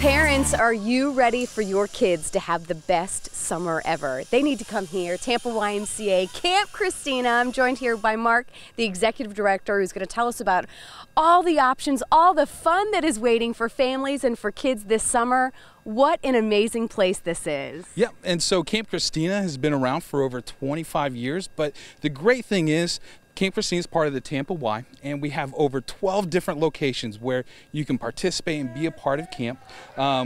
Parents, are you ready for your kids to have the best summer ever? They need to come here. Tampa YMCA, Camp Christina. I'm joined here by Mark, the executive director, who's going to tell us about all the options, all the fun that is waiting for families and for kids this summer. What an amazing place this is. Yeah, and so Camp Christina has been around for over 25 years, but the great thing is Camp Christina is part of the Tampa Y, and we have over 12 different locations where you can participate and be a part of camp.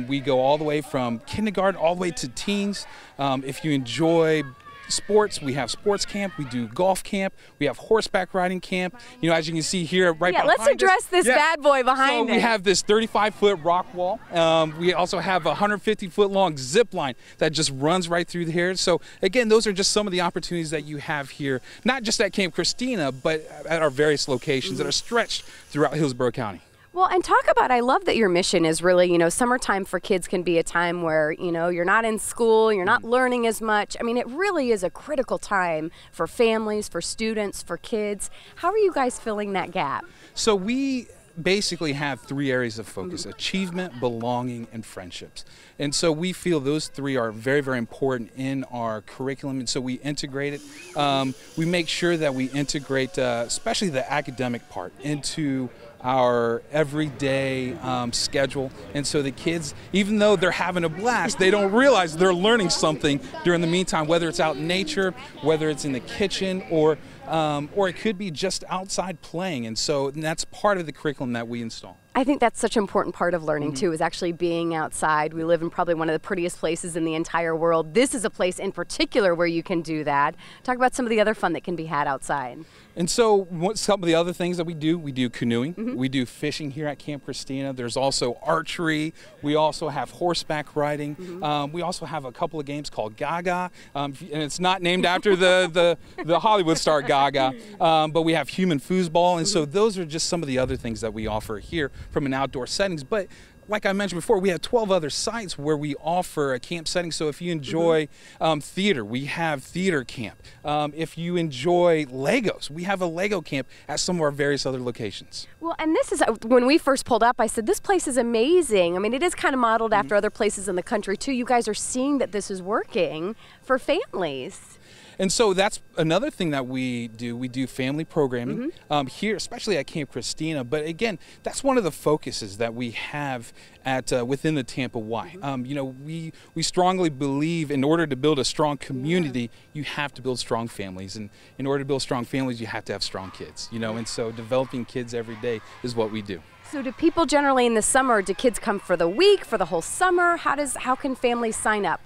We go all the way from kindergarten all the way to teens. If you enjoy sports, we have sports camp, we do golf camp, we have horseback riding camp. You know, as you can see here right behind us. Let's address this bad boy behind us. We have this 35-foot rock wall. We also have a 150-foot long zip line that just runs right through here. So again, those are just some of the opportunities that you have here, not just at Camp Christina, but at our various locations that are stretched throughout Hillsborough County. Well, and talk about, I love that your mission is really, you know, summertime for kids can be a time where, you know, you're not in school, you're not learning as much. I mean, it really is a critical time for families, for students, for kids. How are you guys filling that gap? So we basically have three areas of focus: achievement, belonging, and friendships. And so we feel those three are very, very important in our curriculum, and so we integrate it. We make sure that we integrate especially the academic part into our everyday schedule, and so the kids, even though they're having a blast, they don't realize they're learning something during the meantime, whether it's out in nature, whether it's in the kitchen, or it could be just outside playing. And so that's part of the curriculum that we install. I think that's such an important part of learning too, is actually being outside. We live in probably one of the prettiest places in the entire world. This is a place in particular where you can do that. Talk about some of the other fun that can be had outside. And so some of the other things that we do canoeing, we do fishing here at Camp Christina. There's also archery. We also have horseback riding. We also have a couple of games called Gaga, and it's not named after the Hollywood star Gaga, but we have human foosball. And so those are just some of the other things that we offer here from an outdoor settings. But like I mentioned before, we have 12 other sites where we offer a camp setting. So if you enjoy theater, we have theater camp. If you enjoy Legos, we have a Lego camp at some of our various other locations. Well, and this is, when we first pulled up, I said, this place is amazing. I mean, it is kind of modeled after other places in the country too. You guys are seeing that this is working for families. And so that's another thing that we do. We do family programming here, especially at Camp Christina. But again, that's one of the focuses that we have at within the Tampa Y. You know, we strongly believe in order to build a strong community, you have to build strong families. And in order to build strong families, you have to have strong kids. You know, and so developing kids every day is what we do. So do people generally in the summer, do kids come for the week, for the whole summer? How can families sign up?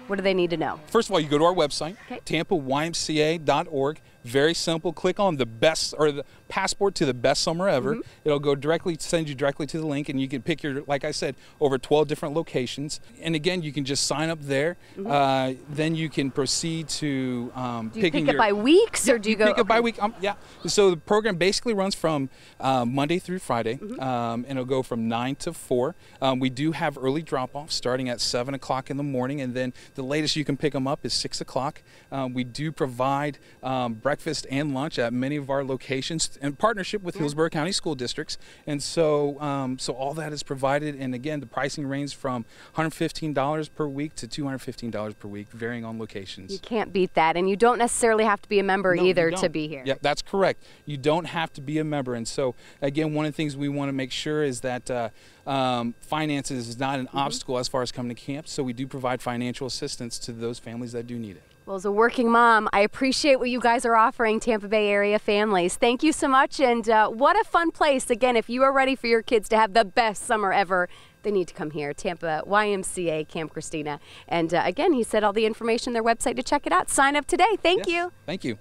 What do they need to know? First of all, you go to our website, tampaymca.org. Very simple. Click on the best, or the passport to the best summer ever. It'll go directly, send you directly to the link, and you can pick your, like I said, over 12 different locations. And again, you can just sign up there. Then you can proceed to do you pick it by weeks, or do you go? Pick it by week. Yeah. So the program basically runs from Monday through Friday, and it'll go from 9 to 4. We do have early drop-off starting at 7 o'clock in the morning, and then the latest you can pick them up is 6 o'clock. We do provide breakfast and lunch at many of our locations in partnership with Hillsborough County School Districts. And so so all that is provided. And again, the pricing ranges from $115 per week to $215 per week, varying on locations. You can't beat that. And you don't necessarily have to be a member either to be here. Yeah, that's correct. You don't have to be a member. And so again, one of the things we want to make sure is that finances is not an obstacle as far as coming to camp. So we do provide financial assistance to those families that do need it. Well, as a working mom, I appreciate what you guys are offering Tampa Bay area families. Thank you so much, and what a fun place. Again, if you are ready for your kids to have the best summer ever, they need to come here, Tampa YMCA, Camp Christina. And again, he said all the information on their website to check it out. Sign up today. Thank you. Thank you.